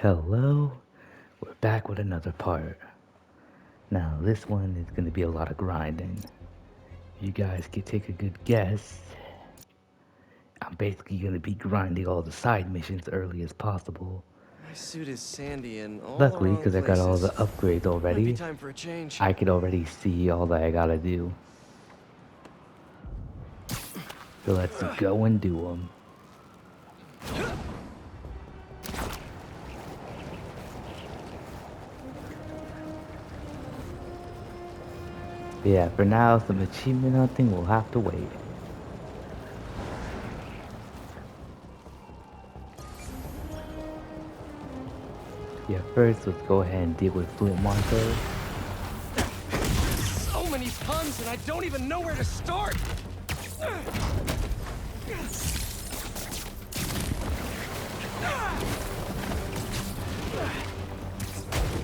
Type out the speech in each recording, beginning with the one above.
Hello, we're back with another part. Now, this one is going to be a lot of grinding. You guys can take a good guess. I'm basically going to be grinding all the side missions early as possible. My suit is sandy in all the Luckily, wrong because I got all the places. upgrades Might be already, time for a change. I can already see all that I gotta do. So let's go and do them. Yeah, for now, some achievement hunting will have to wait. Yeah, first, let's go ahead and deal with Flint Monster. So many puns, and I don't even know where to start.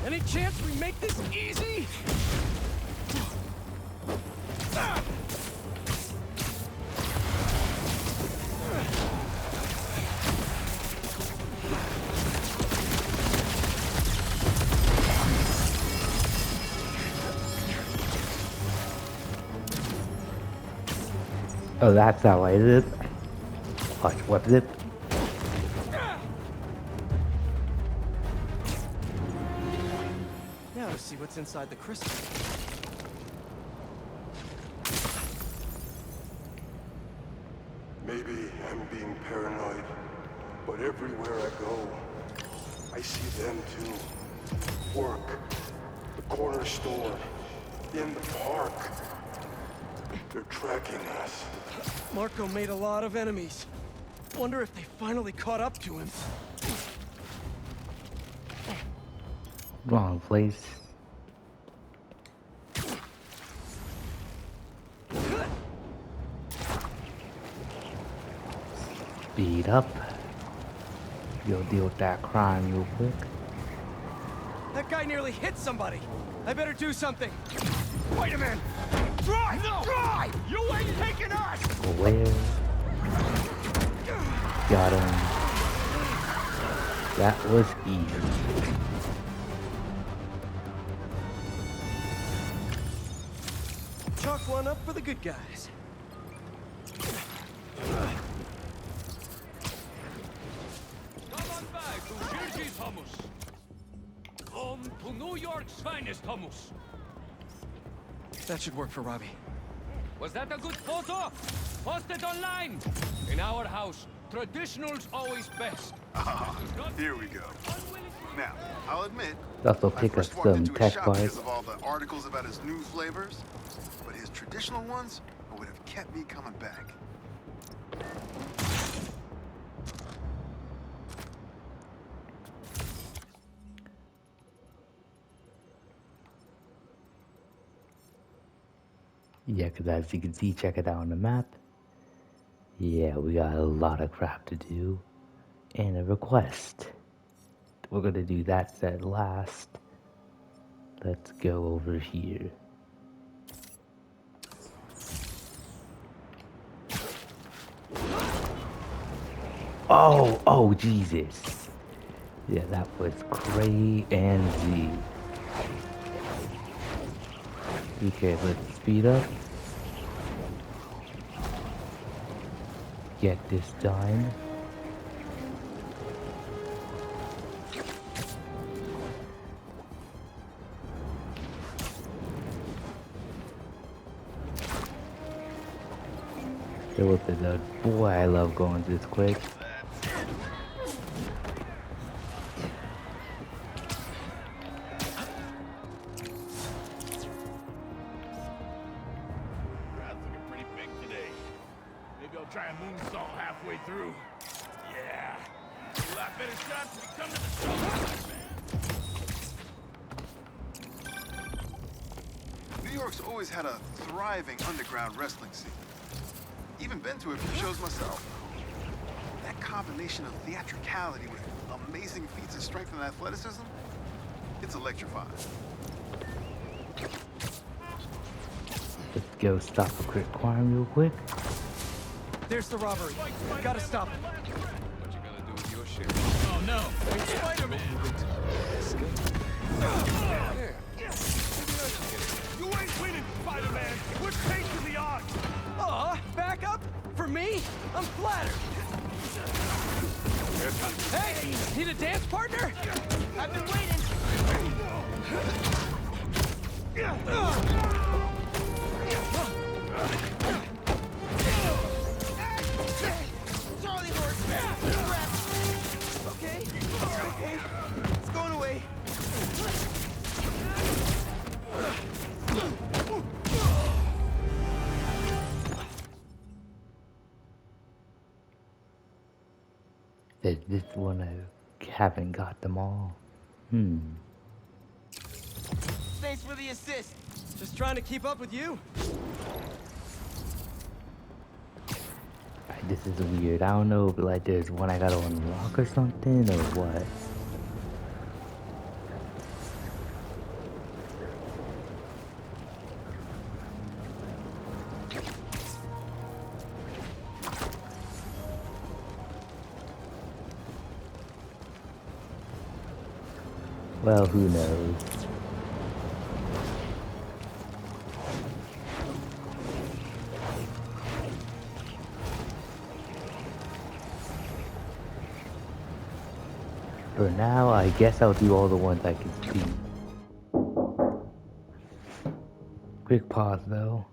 Any chance we make this easy? Oh, that's how I did it. Watch, what zip? Now to see what's inside the crystal. Maybe I'm being paranoid, but everywhere I go, I see them too. Work, the corner store, in the park. They're tracking us. Marco made a lot of enemies. Wonder if they finally caught up to him. Wrong place. Speed up. Go deal with that crime real quick. That guy nearly hit somebody. I better do something. Wait a minute. Drive! No! Drive! You ain't taking us! Where? Got him. That was easy. Chalk one up for the good guys. Come on back to Virgil's hummus. Come to New York's finest hummus. That should work for Robbie. Was that a good photo? Post it online. In our house, traditional's always best. Here we go. Now, I'll admit, Also I pick up first walked some into his tech shop bars. because of all the articles about his new flavors, but his traditional ones would have kept me coming back. Yeah, because as you can see, check it out on the map. Yeah, we got a lot of crap to do. And a request. We're gonna do that set last. Let's go over here. Oh, Jesus. Yeah, that was crazy. Okay, let's speed up. Get this done. There was the boy, I love going this quick. Crowd's looking pretty big today. Maybe I'll try a moonsault halfway through. Yeah. A lot better shots if you come to the show. New York's always had a thriving underground wrestling scene. Even been to a few shows myself. That combination of theatricality with amazing feats of strength and athleticism, it's electrifying. Let's go stop a quick crime real quick. There's the robbery. Gotta stop it. What you gonna do with your shit? Oh no. Spider-Man! I'm flattered. Hey, need a dance partner? I've been waiting. Charlie horse. Okay. Okay. It's going away. There's this one I haven't got them all. Thanks for the assist. Just trying to keep up with you. This is weird. I don't know if like there's one I gotta unlock or something or what. Well, who knows? For now, I guess I'll do all the ones I can see. Quick pause though.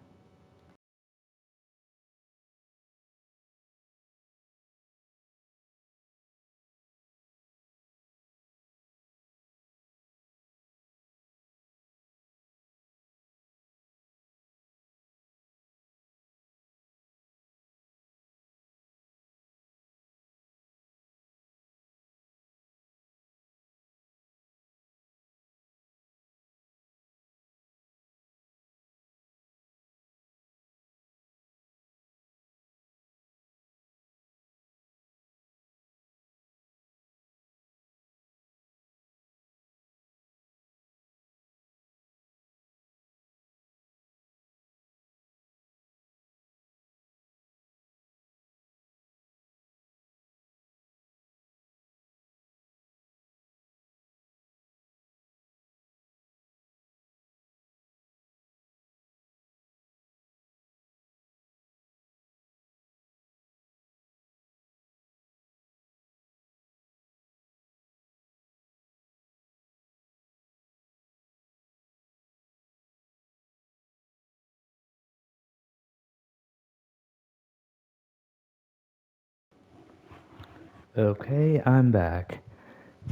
Okay, I'm back.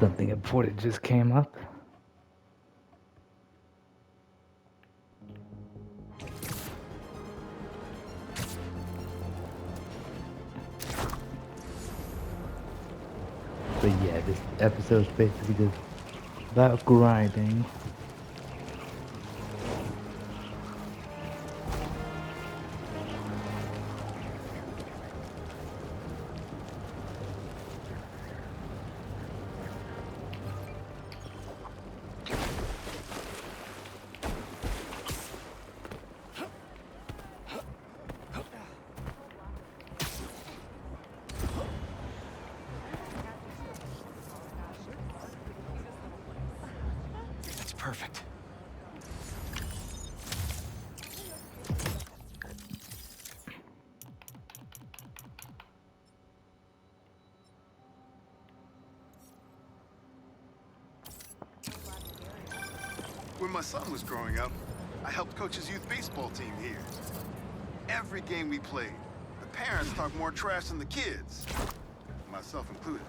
Something important just came up. But yeah, this episode's basically just about grinding. That's perfect. When my son was growing up, I helped coach his youth baseball team here. Every game we played, the parents talked more trash than the kids, myself included.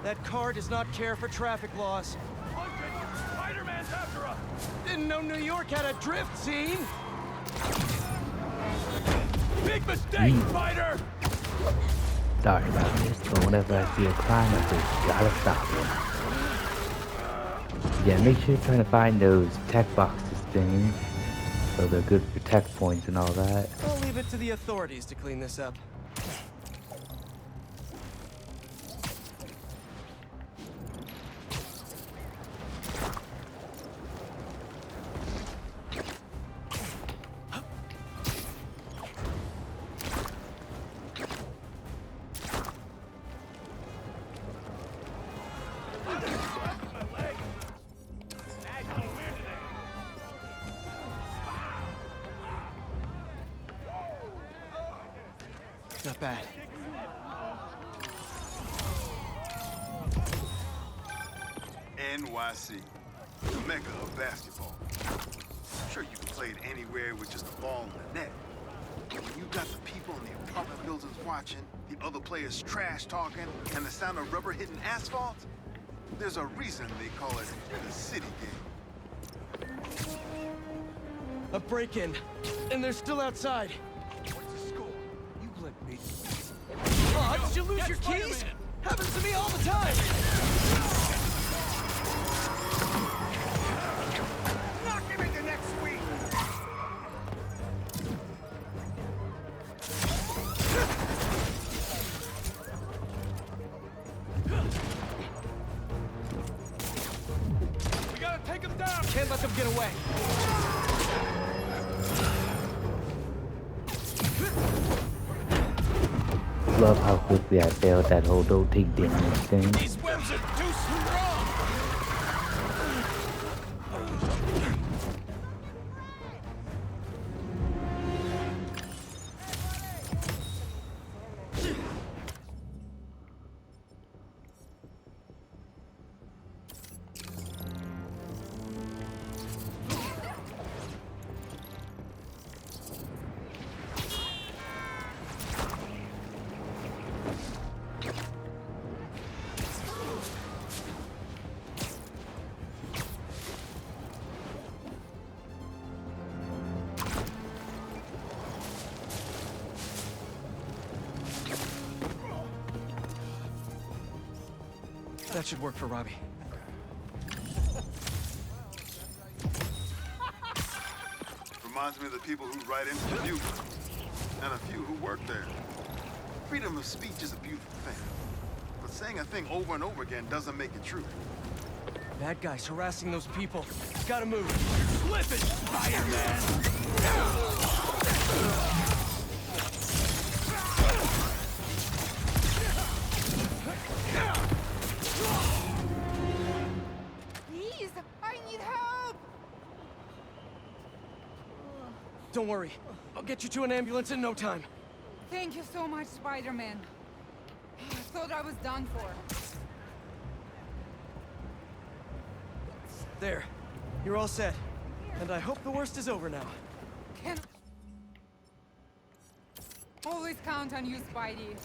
That car does not care for traffic laws. Spider-Man's after us! Didn't know New York had a drift scene. Big mistake, Spider! Sorry about this, but whenever I see a crime, I just gotta stop it. Yeah, make sure you're trying to find those tech boxes things, so they're good for tech points and all that. I'll leave it to the authorities to clean this up. Not bad. NYC, the mecca of basketball. I'm sure you've played anywhere with just a ball and a net. But when you got the people in the apartment buildings watching, the other players trash talking, and the sound of rubber hitting asphalt, there's a reason they call it the city game. A break-in, and they're still outside. What's the score? You let me. Oh, did you lose Get your keys? Spider-Man. Happens to me all the time. Knock him into next week! We gotta take him down! Can't let them get away. Love how quickly I failed that whole don't take damage thing. These webs are too strong! That should work for Robbie. Reminds me of the people who write into the news, and a few who work there. Freedom of speech is a beautiful thing, but saying a thing over and over again doesn't make it true. Bad guys harassing those people. Gotta move. Flip it, Spider-Man! Please, I need help! Don't worry. I'll get you to an ambulance in no time. Thank you so much, Spider-Man. I thought I was done for. There. You're all set. And I hope the worst is over now. Can always count on you, Spidey.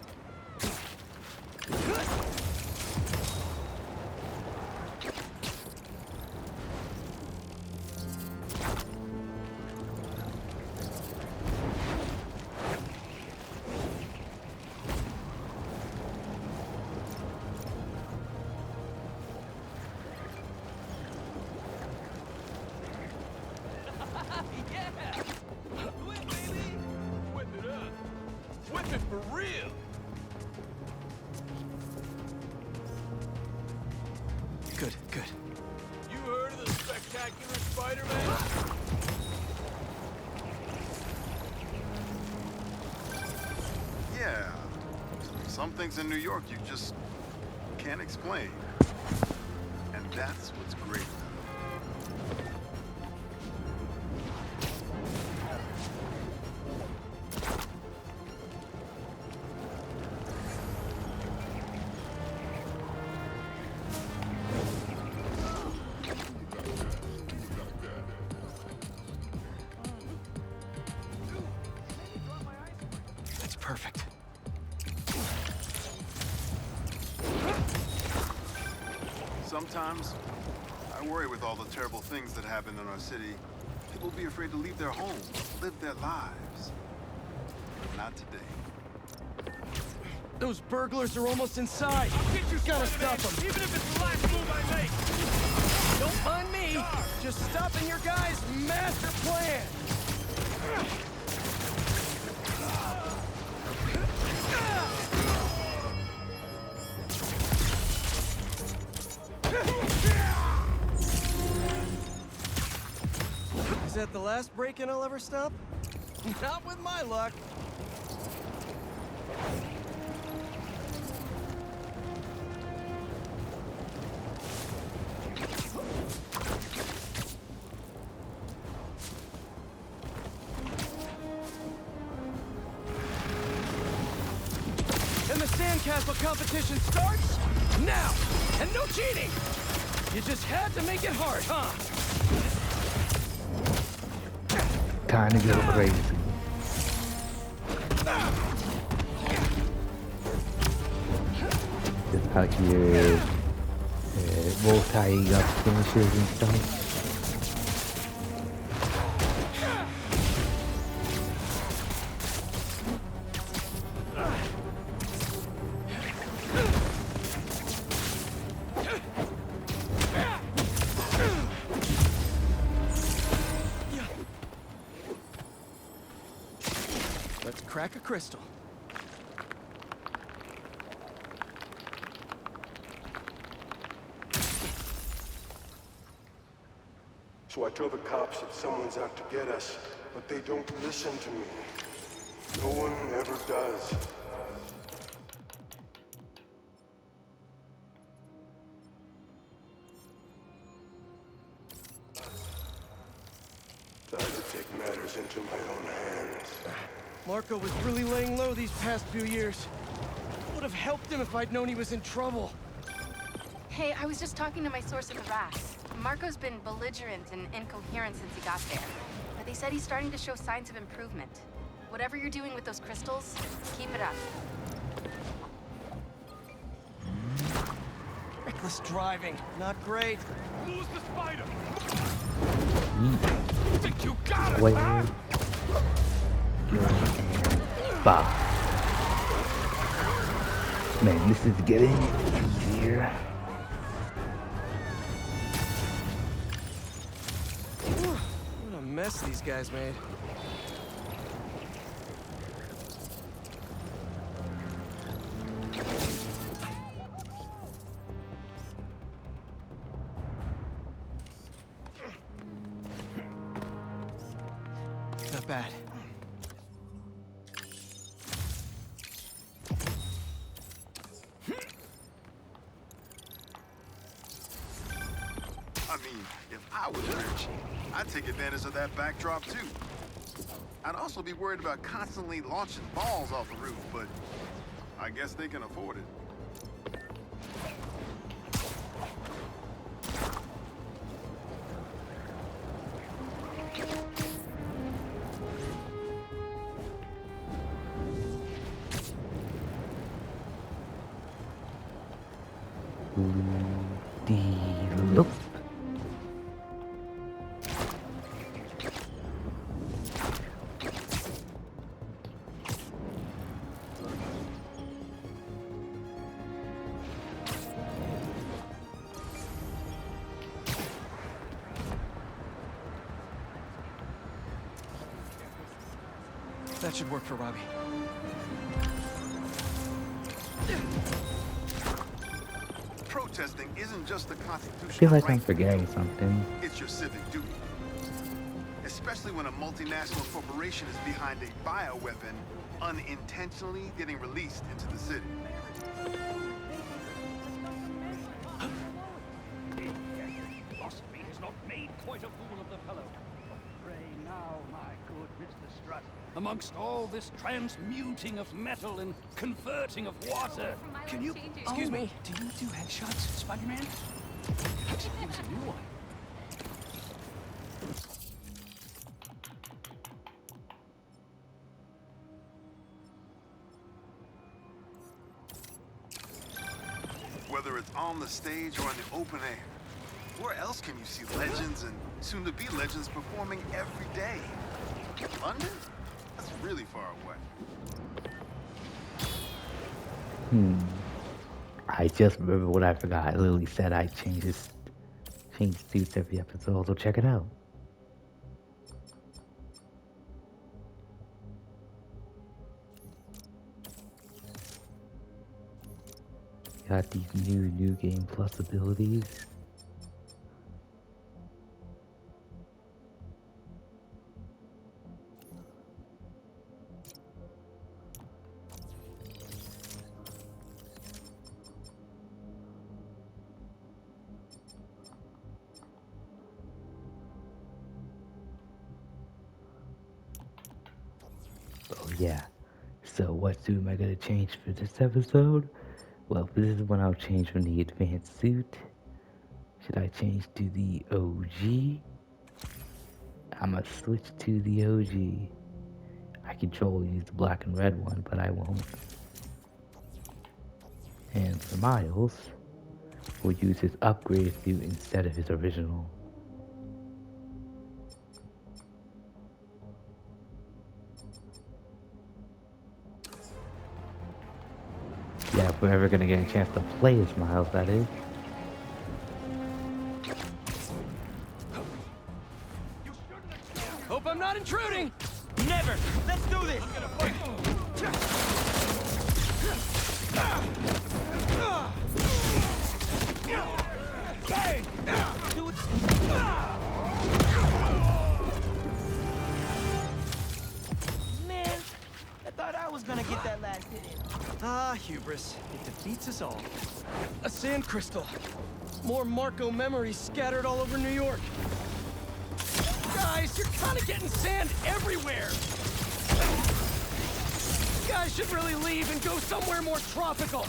Yeah! Whip, baby! Whip it up! Whip it for real! Good, good. You heard of the spectacular Spider-Man? Yeah, some things in New York you just can't explain. And that's what's great. That's perfect. Sometimes, I worry with all the terrible things that happen in our city, people will be afraid to leave their homes, live their lives. But not today. Those burglars are almost inside. I'll get you, Gotta Spider-Man, stop them. even if it's the last move I make! Don't mind me. Just stopping your guys' master plan. Is that the last break-in I'll ever stop? Not with my luck. the sandcastle competition starts now! And no cheating! You just had to make it hard, huh? Kinda go crazy. Just out here multi up finishers and stuff. Let's crack a crystal. So I tell the cops that someone's out to get us, but they don't listen to me. No one ever does. Time to take matters into my own hands. Marco was really laying low these past few years. Would have helped him if I'd known he was in trouble. Hey, I was just talking to my source at the RAS. Marco's been belligerent and incoherent since he got there. But they said he's starting to show signs of improvement. Whatever you're doing with those crystals, keep it up. Reckless driving, not great. Lose the spider! Yeet. Think you got it, Wait. huh? Bah. Man, this is getting easier. What a mess these guys made. Not bad. I mean, if I was rich, I'd take advantage of that backdrop too. I'd also be worried about constantly launching balls off the roof, but I guess they can afford it. Loop. That should work for Robbie. Protesting isn't just the I constitutional feel like I'm right. forgetting something. It's your civic duty. Especially when a multinational corporation is behind a bioweapon unintentionally getting released into the city. Philosophy has not made quite a fool of the fellow. Pray now, my good Mr. Strut. Amongst all this transmuting of metal and converting of water, can you... Excuse me. Do you do headshots, Spider-Man? I could use a new one. Whether it's on the stage or in the open air, where else can you see legends and soon-to-be legends performing every day? London? That's really far away. I just remember what I forgot. Lily said I change suits every episode, so check it out. Got these new game plus abilities. Oh yeah, So what suit am I gonna change for this episode? Well, this is when I'll change from the advanced suit. Should I change to the OG? I'ma switch to the OG. I control use the black and red one, but I won't. And for Miles, we'll use his upgrade suit instead of his original. Yeah, if we're ever gonna get a chance to play as Miles, that is. Hope I'm not intruding! Never! Let's do this! Bang! Man, I thought I was gonna get that last hit in. Ah, hubris. It defeats us all. A sand crystal. More Marco memories scattered all over New York. Guys, you're kind of getting sand everywhere. You guys should really leave and go somewhere more tropical.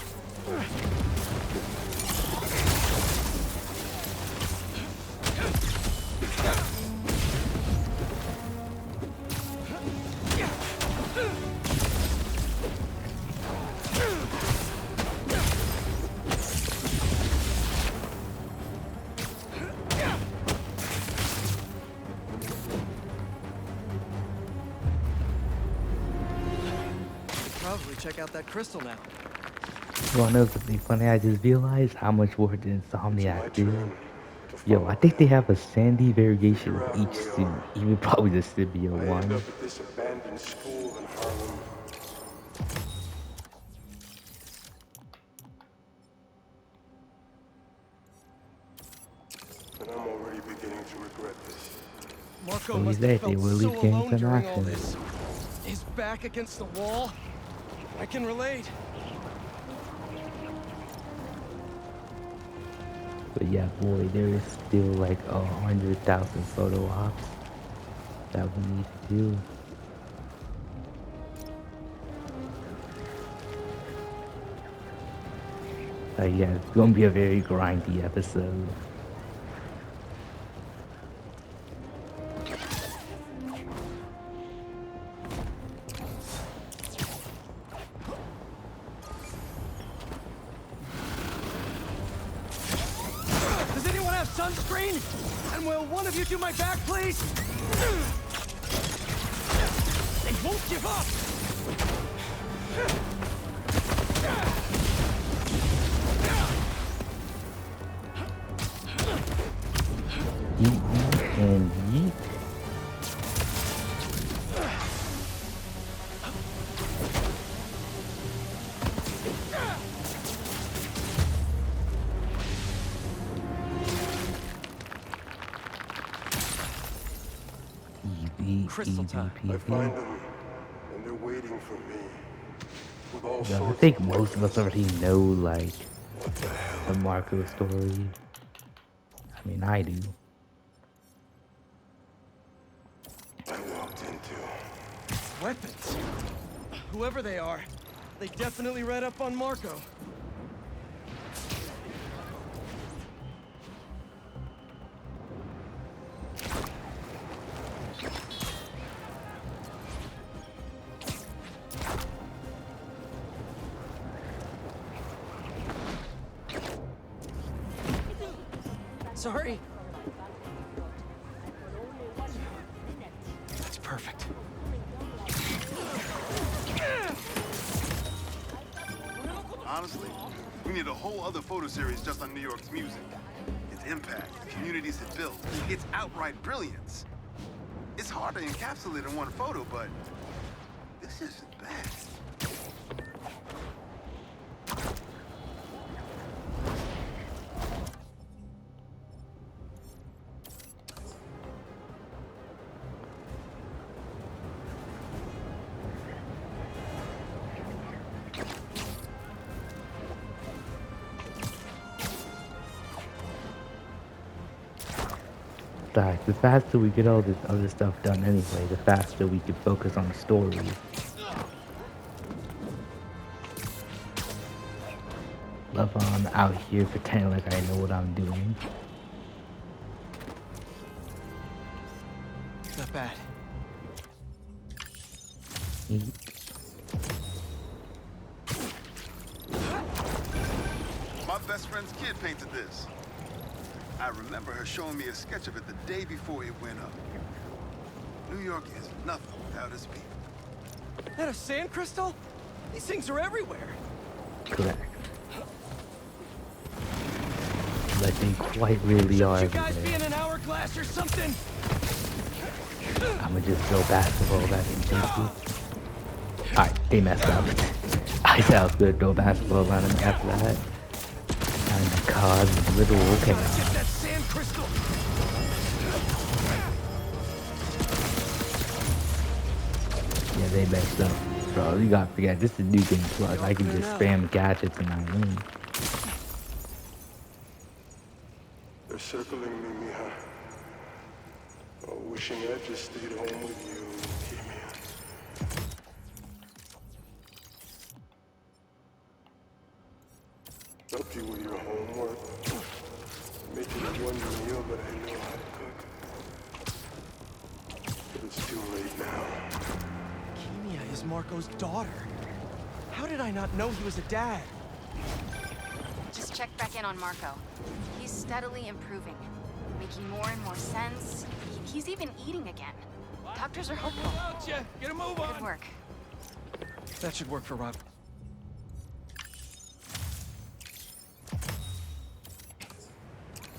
Probably check out that crystal now. You wanna know something funny? I just realized how much work did Insomniac do. Yo, I think they have a sandy variation of each suit, even probably the symbiote I end one. up at this abandoned school in Harlem. And I'm already beginning to regret this. Marco So must he's have there, they felt will so release games alone in during all action. this. His back against the wall. I can relate. But yeah, boy, there is still like 100,000 photo ops that we need to do. Yeah, it's gonna be a very grindy episode. Does anyone have sunscreen? And will one of you do my back, please? They won't give up! Yeet, yeet, and yeet. Easy, Crystal easy time. I peasy. find them, and they're waiting for me. With all Yeah, I sorts think of most of us weapons. already know, like, What the hell? the Marco story. I mean, I do. I walked into. Weapons. Whoever they are, they definitely read up on Marco. Sorry. That's perfect. Honestly, we need a whole other photo series just on New York's music. Its impact, the communities it built, its outright brilliance. It's hard to encapsulate in one photo, but this isn't bad. The faster we get all this other stuff done anyway, the faster we can focus on the story. love how I'm out here pretending like I know what I'm doing. Not bad. Eat. My best friend's kid painted this. I remember her showing me a sketch of it the day before it went up. New York is nothing without its people. That a sand crystal? These things are everywhere. Correct. But they quite really are You guys be everywhere. in an hourglass or something? I'ma just throw basketball back and take you. Alright, they messed up. I said I was gonna throw basketball at him after that. And cause little Gotta chaos. get that sand crystal. Yeah, they messed up. Bro, you gotta forget, this is New Game Plus. I can just spam gadgets and I win. They're circling me, Mija. Oh, wishing I just stayed home with you, Kimia. Help you with your homework. Making one meal that I know how to cook. But it's too late now. Kimia is Marco's daughter. How did I not know he was a dad? Just check back in on Marco. He's steadily improving, making more and more sense. He's even eating again. Doctors are hopeful. Out ya. Get a move on. Good work. That should work for Rob.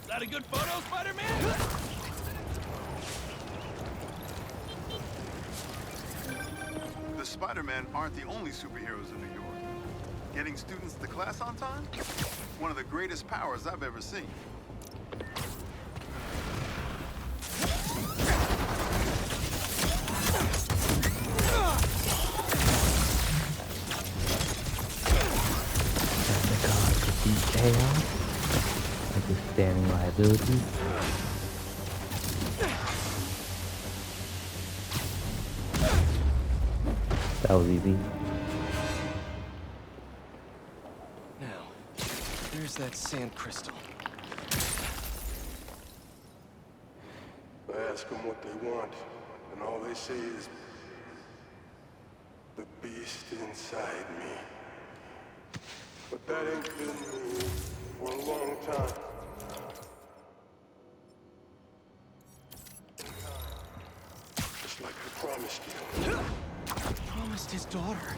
Is that a good photo, Spider-Man? The Spider-Men aren't the only superheroes in New York. Getting students to class on time? One of the greatest powers I've ever seen. The cause could be chaos. Like a standing liability. That was easy. Now, there's that sand crystal. I ask them what they want, and all they say is, the beast inside me. But that ain't been me for a long time. Just like I promised you. Promised his daughter.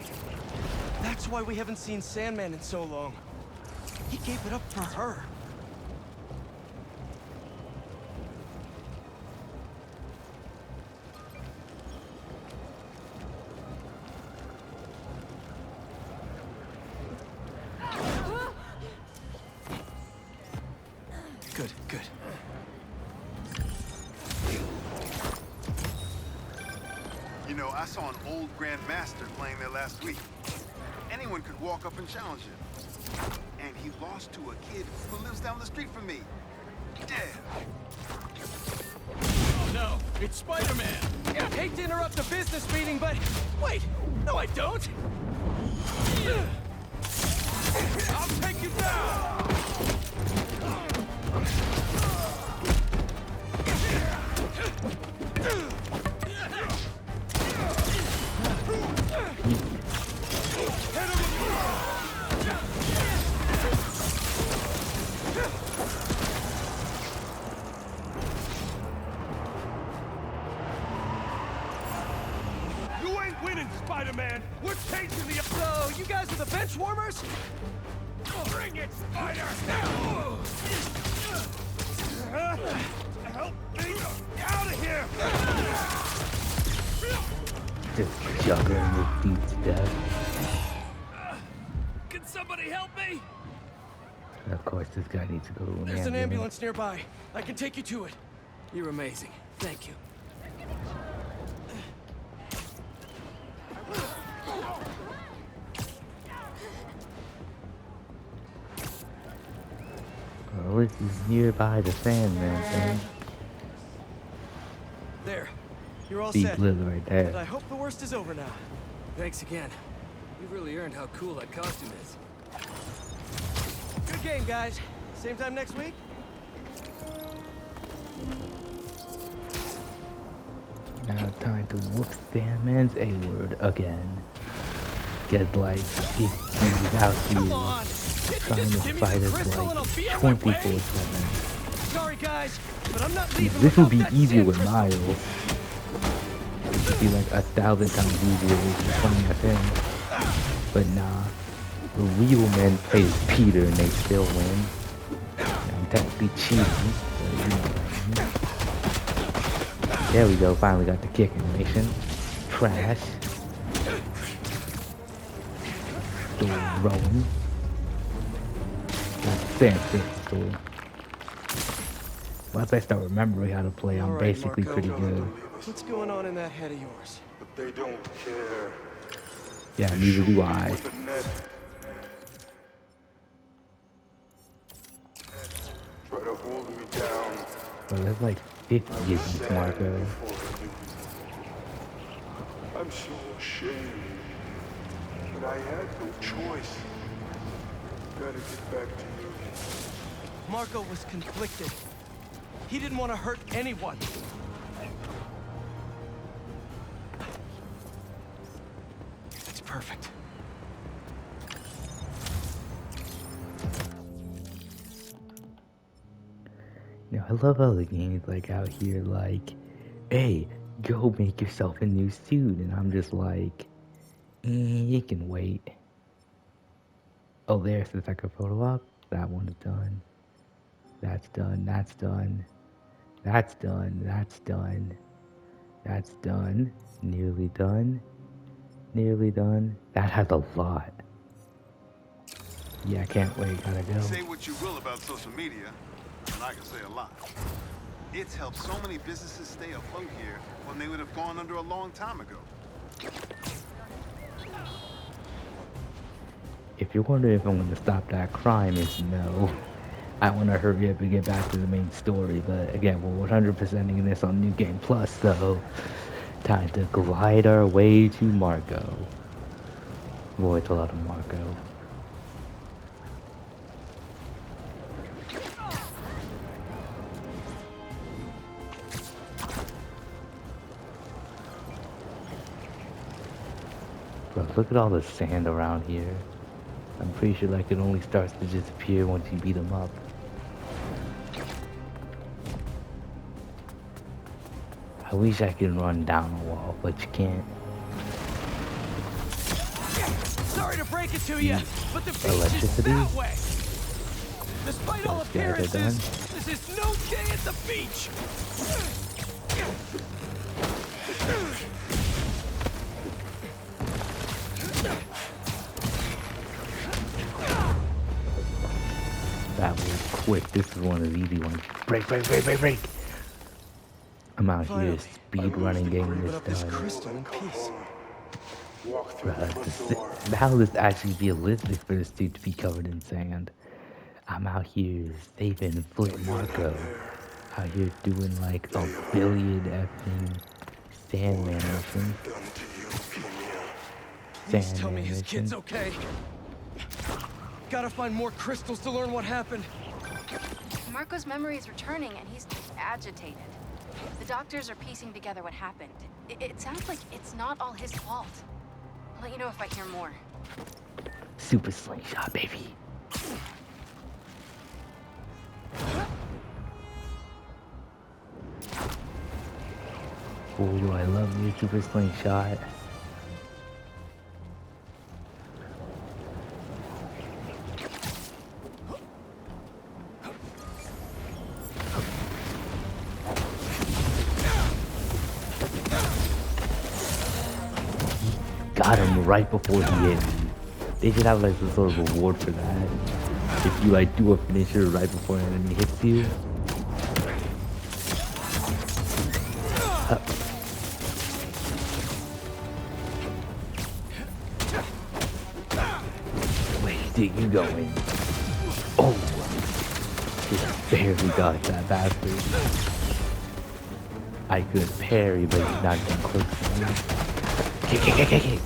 That's why we haven't seen Sandman in so long. He gave it up for her. Good, good. You know, I saw an old Grand Master playing there last week. Anyone could walk up and challenge him. And he lost to a kid who lives down the street from me. Dead. Oh no, it's Spider-Man. I hate to interrupt the business meeting, but wait, no I don't. I'll take you down. You ain't winning, Spider-Man. We're chasing the... So, you guys are the bench warmers? Bring it, Spider! Help me out of here! Just juggling this dude to death. Can somebody help me? And of course, this guy needs to go to an There's an ambulance nearby. I can take you to it. You're amazing. Thank you. Oh, this is nearby the Sandman thing. There. You're all Deep set. blue right And I there. hope the worst is over now. Thanks again. You really earned how cool that costume is. game, guys. Same time next week? Now time to whoop that man's A-word again. Get like he's out Come on! here Can't you trying to just give me fight the us crystal like and I'll be on my way? 24/7. Sorry, guys, but I'm not leaving This would without be that easier sand with crystal. Miles. It would be like 1,000 times easier with just playing with him. But nah, the real men play as Peter and they still win. I'm technically cheating, but you know what I mean. There we go, finally got the kick animation. Trash. Throwing. Sand crystal. Once I start remembering how to play, I'm All right, basically Marco. pretty good. What's going on in that head of yours? But they don't care. Yeah, They neither shoot do me I. with the net. Try to hold me down. Bro, there's like 50 of these, Marco. I'm so ashamed. But I had no choice. Gotta get back to you. Marco was conflicted. He didn't want to hurt anyone. It's perfect. You know, I love how the game's like out here like, hey, go make yourself a new suit. And I'm just like, you can wait. Oh, there's the second photo op. That one's done. That's done. That's done. That's done. That's done. That's done. Nearly done. Nearly done. That has a lot. Yeah, I can't wait. Gotta go. Say what you will about social media, and I can say a lot. It's helped so many businesses stay afloat here when they would have gone under a long time ago. If you're wondering if I'm going to stop that crime, it's no. I want to hurry up and get back to the main story, but again, we're 100%ing this on New Game Plus, so time to glide our way to Marco. Boy, it's a lot of Marco. Bro, look at all the sand around here. I'm pretty sure like it only starts to disappear once you beat them up. I wish I could run down a wall, but you can't. Sorry to break it to you, but the beach is Electricity? that way. Despite all Those guys are appearances, done. this is no day at the beach. That was quick. This is one of the easy ones. Break, break, break, break, break. I'm out here speed running getting Open up this this done. crystal in peace. Walk through the front door. How this actually be realistic for this dude to be covered in sand? I'm out here saving Flip Marco. Out here doing like a billion effing Sandman missions. Done to you, Penia. Please tell me Sandman his kid's mission. okay. Gotta find more crystals to learn what happened. Marco's memory is returning and he's agitated. The doctors are piecing together what happened. It sounds like it's not all his fault. I'll let you know if I hear more. Super slingshot, baby. Oh, do I love your super slingshot. Got him right before he hit me. They should have like some sort of reward for that. If you like do a finisher right before an enemy hits you. Wait, dude, you going? Oh, just barely got that bastard. I could parry, but he's not even close to me. Kick, kick, kick, kick, kick.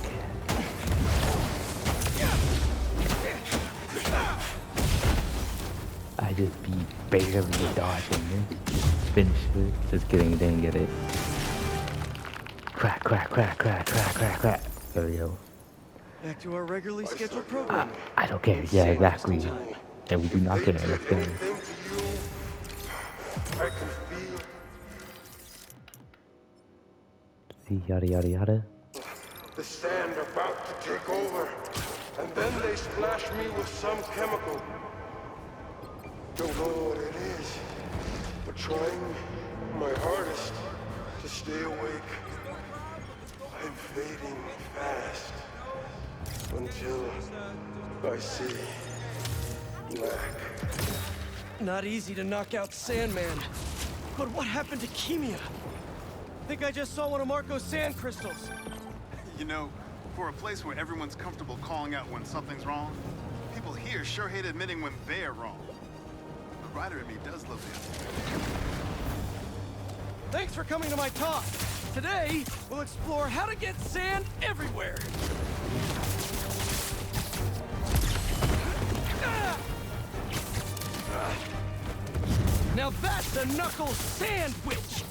just be barely dodging it. Finish it. Just kidding, you didn't get it. Crack, crack, crack, crack, crack, crack, crack. There we go. Back to our regularly scheduled program. I don't care. Yeah, exactly. And we do not care. Let's go. Anything to you, I can feel. See, yada, yada, yada. The sand about to take over, and then they splash me with some chemical. Don't know what it is, but trying my hardest to stay awake. I'm fading fast until I see black. Not easy to knock out Sandman. But what happened to Kimia? Think I just saw one of Marco's sand crystals. You know, for a place where everyone's comfortable calling out when something's wrong, people here sure hate admitting when they're wrong. The writer in me does love it. Thanks for coming to my talk. Today, we'll explore how to get sand everywhere. Now that's a knuckle sandwich!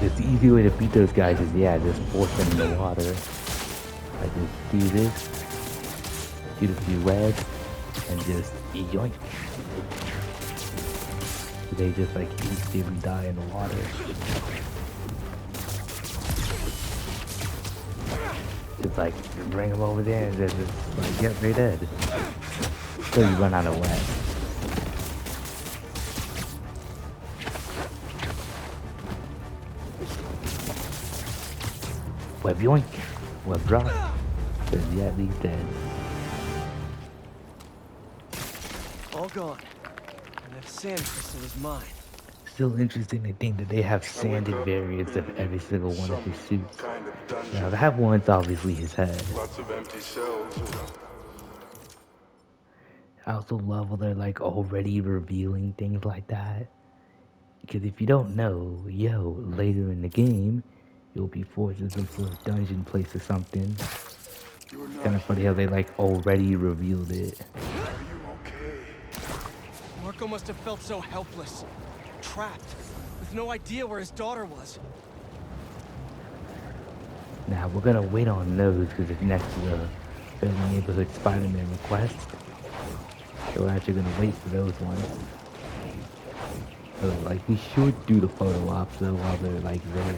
The easy way to beat those guys is, yeah, just force them in the water. I just do this, shoot a few webs, and just yoink. They just like instantly die in the water. Just like bring them over there and just like get right dead. Till you run out of web. Web yoink. Web drop. Cause yeah, he's dead. All gone. And that sand crystal is mine. Still interesting to think that they have sanded variants of every single one of his suits. Kind of dungeon. Now that one's obviously his head. Lots of empty cells. I also love when they're like already revealing things like that. Because if you don't know, yo, later in the game, you'll be forced to look for a dungeon place or something. Kind of funny how they like already revealed it. Are you okay? Marco must have felt so helpless. Trapped. With no idea where his daughter was. Now we're gonna wait on those because it's next to the Friendly Neighborhood Spider-Man request. So we're actually gonna wait for those ones. So like we should do the photo ops though while they're like there.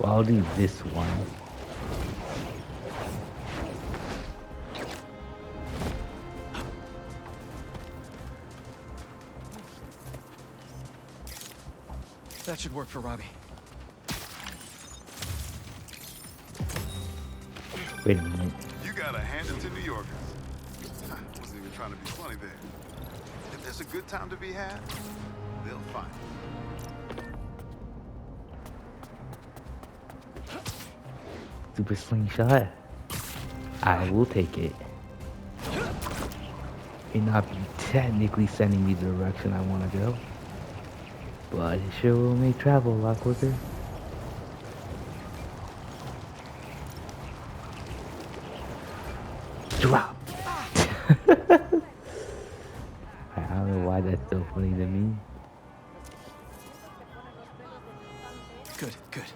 Well, I'll do this one. That should work for Robbie. Wait a minute. You gotta hand it to New Yorkers. I wasn't even trying to be funny there. If there's a good time to be had, they'll find it. Super slingshot. I will take it. May not be technically sending me the direction I want to go, but it sure will make travel a lot quicker. Drop! I don't know why that's so funny to me. Good, good.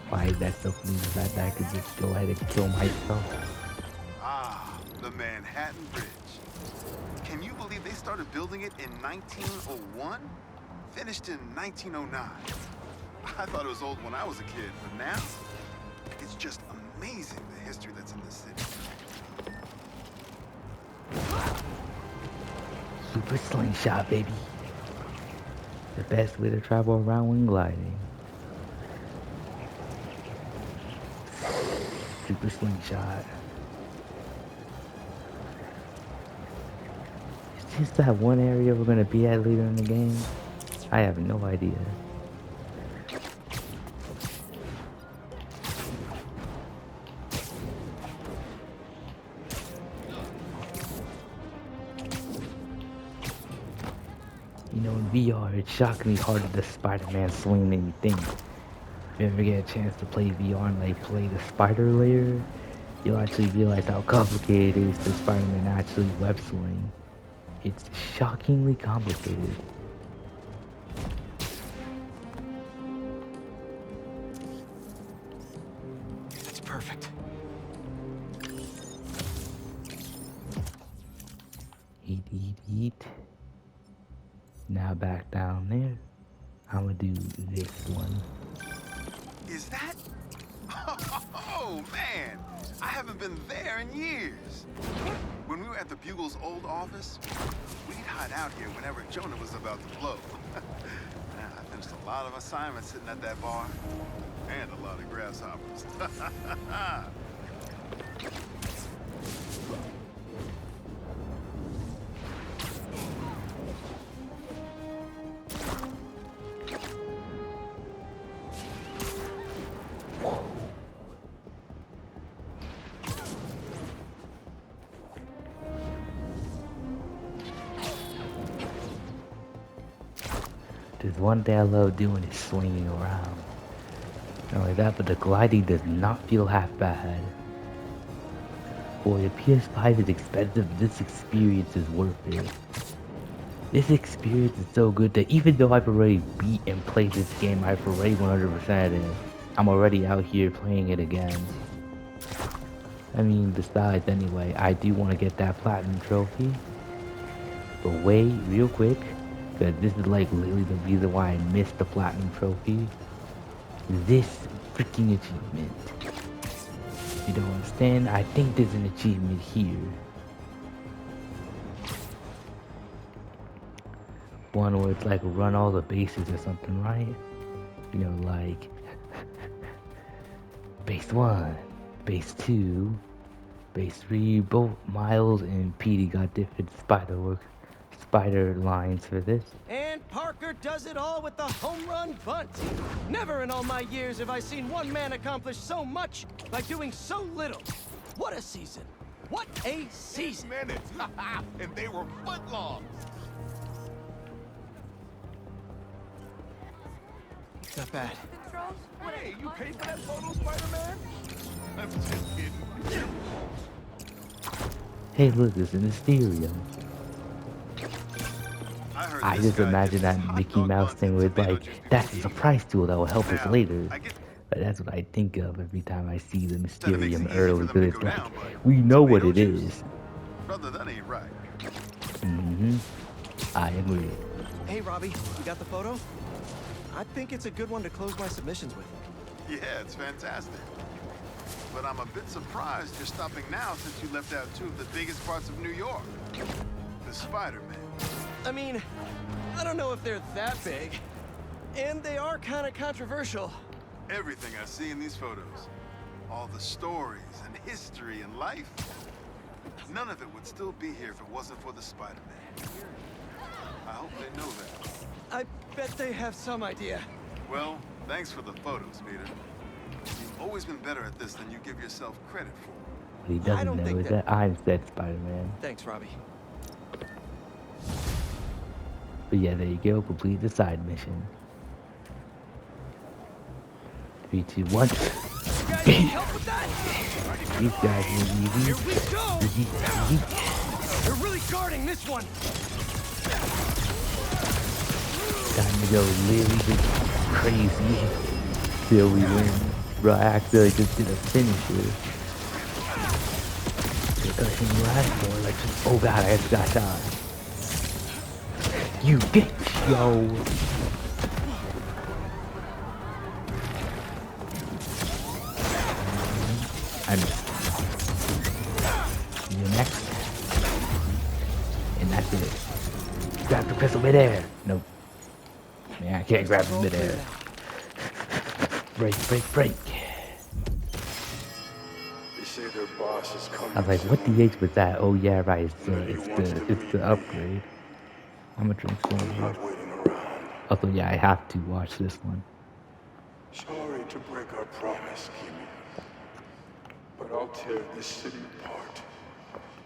Why is that so funny? The fact that I could just go ahead and kill myself. Ah, the Manhattan Bridge. Can you believe they started building it in 1901? Finished in 1909. I thought it was old when I was a kid, but now, it's just amazing the history that's in this city. Super slingshot, baby. The best way to travel around when gliding. Super slingshot. Is this that one area we're gonna be at later in the game? I have no idea. You know, in VR, it's shockingly harder to Spider-Man swing than you think. If you ever get a chance to play VR and like play the spider layer, you'll actually realize how complicated it is for Spider-Man to actually web swing. It's shockingly complicated. That's perfect. Eat, eat, eat. Now back down there. I'm gonna do this one. Is that? Oh, man! I haven't been there in years. When we were at the Bugle's old office, we'd hide out here whenever Jonah was about to blow. I finished a lot of assignments sitting at that bar. And a lot of grasshoppers. There's one thing I love doing is swinging around. Not only that, but the gliding does not feel half bad. Boy, the PS5 is expensive, this experience is worth it. This experience is so good that even though I've already beat and played this game, I've already 100%ed it. I'm already out here playing it again. I mean, besides, anyway, I do want to get that platinum trophy. But wait, real quick, because this is like literally the reason why I missed the platinum trophy. This freaking achievement. You don't understand? I think there's an achievement here. One where it's like run all the bases or something, right? You know, like base 1, base 2, base 3, both Miles and Petey got different spider lines for this. And Parker does it all with the home run bunt. Never in all my years have I seen one man accomplish so much by doing so little. What a season. What a season. Minutes. And they were footlongs. Not bad. Hey, you paid for that photo, Spider-Man? I'm just kidding. Hey, look, it's in the stereo. I just imagine that Mickey Mouse thing with like, that's a surprise tool that will help us later. But that's what I think of every time I see the Mysterium early, because it's like, we know what it is. Brother, that ain't right. I agree. Hey, Robbie, you got the photo? I think it's a good one to close my submissions with. Yeah, it's fantastic. But I'm a bit surprised you're stopping now since you left out two of the biggest parts of New York. The Spider-Man. I mean, I don't know if they're that big. And they are kind of controversial. Everything I see in these photos, all the stories and history and life, none of it would still be here if it wasn't for the Spider-Man. I hope they know that. I bet they have some idea. Well, thanks for the photos, Peter. You've always been better at this than you give yourself credit for. What he doesn't know is that I'm said Spider-Man. Thanks, Robbie. But yeah, there you go. Complete the side mission. 3, 2, 1. Guys need help with that? These guys will be Here we go! They're really guarding this one. Time to go literally crazy till we win. Bro, I actually just did a finisher. Concussion last one, like, oh god, I just got shot. You bitch, yo! I'm you next. And that's it. Grab the pistol midair. Nope. Man, I can't grab it midair. Break. They say their boss is coming. I was like, what DH was that? Oh yeah, right. It's the upgrade. I'm gonna drink some. Not waiting around. Also, yeah, I have to watch this one. Sorry to break our promise, Kimi. But I'll tear this city apart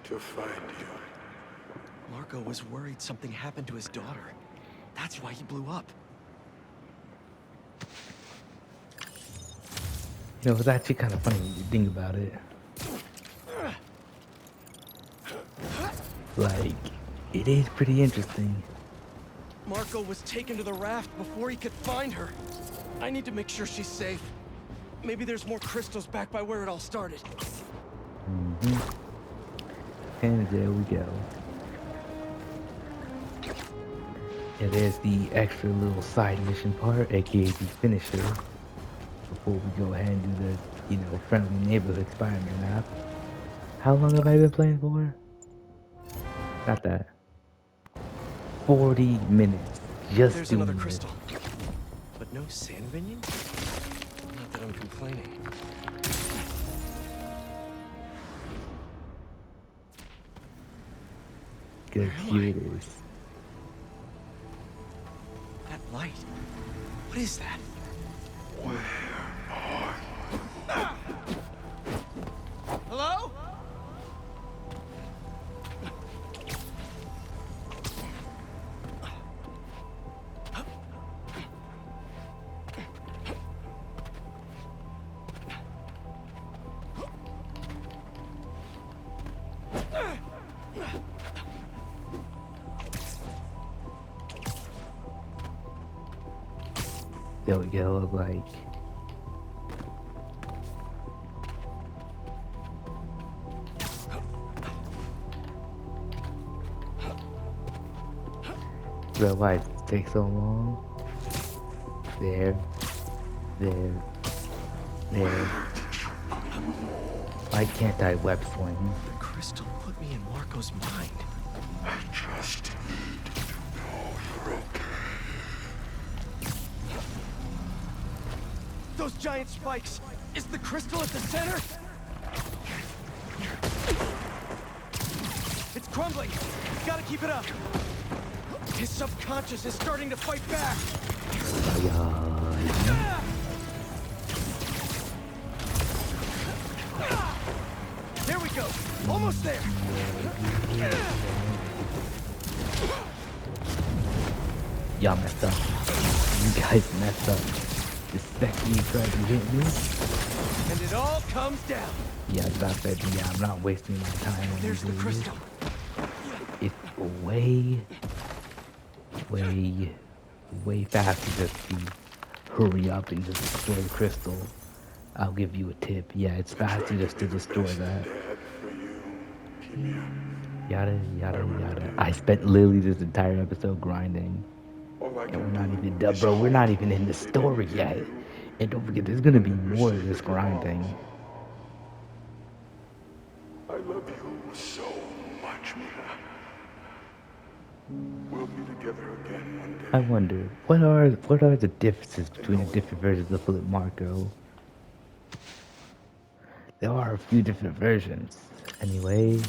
to find you. Marco was worried something happened to his daughter. That's why he blew up. You know, it's actually kind of funny when you think about it. Like, it is pretty interesting. Marco was taken to the raft before he could find her. I need to make sure she's safe. Maybe there's more crystals back by where it all started. And there we go. Yeah, there's the extra little side mission part, aka the finisher. Before we go ahead and do the, you know, friendly neighborhood Spider-Man map. How long have I been playing for? Not that. 40 minutes. Just There's doing another this. crystal. But no sand minions? Not that I'm complaining. Good, here it is. That light. What is that? Hello? There we go, like. Bro, why does it take so long? There. Why can't I web swing? The crystal put me in Marco's mind. I just need to know you're okay. Those giant spikes! Is the crystal at the center? It's crumbling! Gotta keep it up! His subconscious is starting to fight back! There we go! Almost there! Y'all messed up. You guys messed up. The second you tried to hit me. And it all comes down! Yeah, that said, yeah, I'm not wasting my time on There's these the ladies. crystal. It's way faster just to hurry up and just destroy the crystal. I'll give you a tip. Yeah, it's faster just to destroy that. Yada, yada, yada. I spent literally this entire episode grinding. And we're not even done, bro. We're not even in the story yet. And don't forget, there's gonna be more of this grinding. I love you so much, Mia. We'll be together again one day. I wonder, what are the differences between the different versions of Philip Marco? There are a few different versions. Anyway,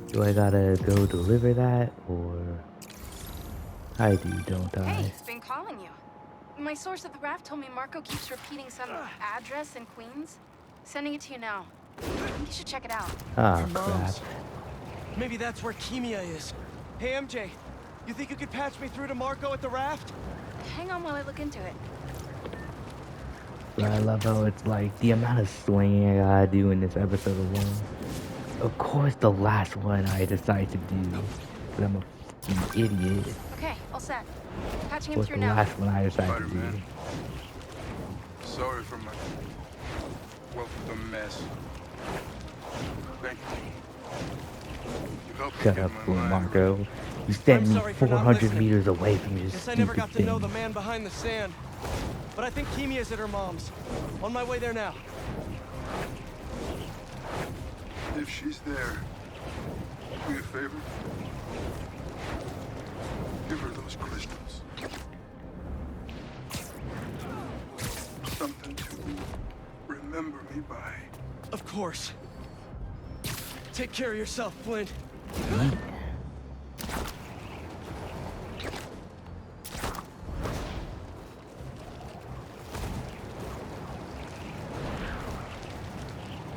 do I gotta go deliver that, or I do, don't I? Hey, it's been calling you. My source at the raft told me Marco keeps repeating some address in Queens. Sending it to you now. I think you should check it out. Ah, Your crap. mom's. Maybe that's where Kimia is. Hey, MJ, you think you could patch me through to Marco at the raft? Hang on while I look into it. But I love how it's like the amount of swinging I gotta do in this episode alone. Of course, the last one I decide to do, but I'm a fucking idiot. Okay, all set. Patching him What's through the now. last one I decide to do? Spider-Man. Sorry for my the mess. Thank you. You helped me Shut get up, my Blue mind Marco. You sent I'm me sorry for not 400 listening. meters away from your Guess I never stupid got to thing. know the man behind the sand. But I think Kimia's at her mom's. On my way there now. If she's there, do me a favor. Give her those crystals. Something to remember me by. Of course. Take care of yourself, Flint.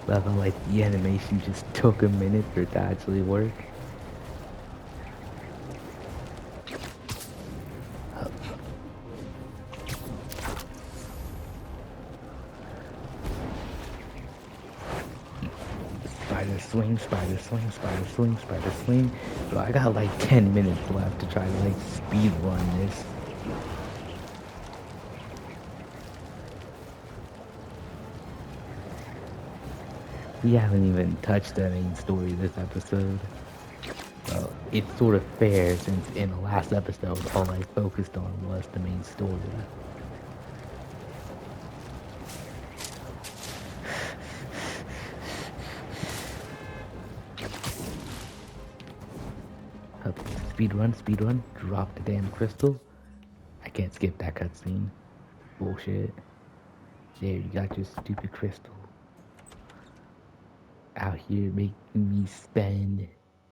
Love how like the animation just took a minute for it to actually work. Spider swing, spider swing, spider swing, spider swing. So I got like 10 minutes left to try to like speed run this. We haven't even touched the main story this episode. Well, it's sort of fair since in the last episode all I focused on was the main story. Speed run, drop the damn crystal. I can't skip that cutscene. Bullshit. There, you got your stupid crystal. Out here making me spend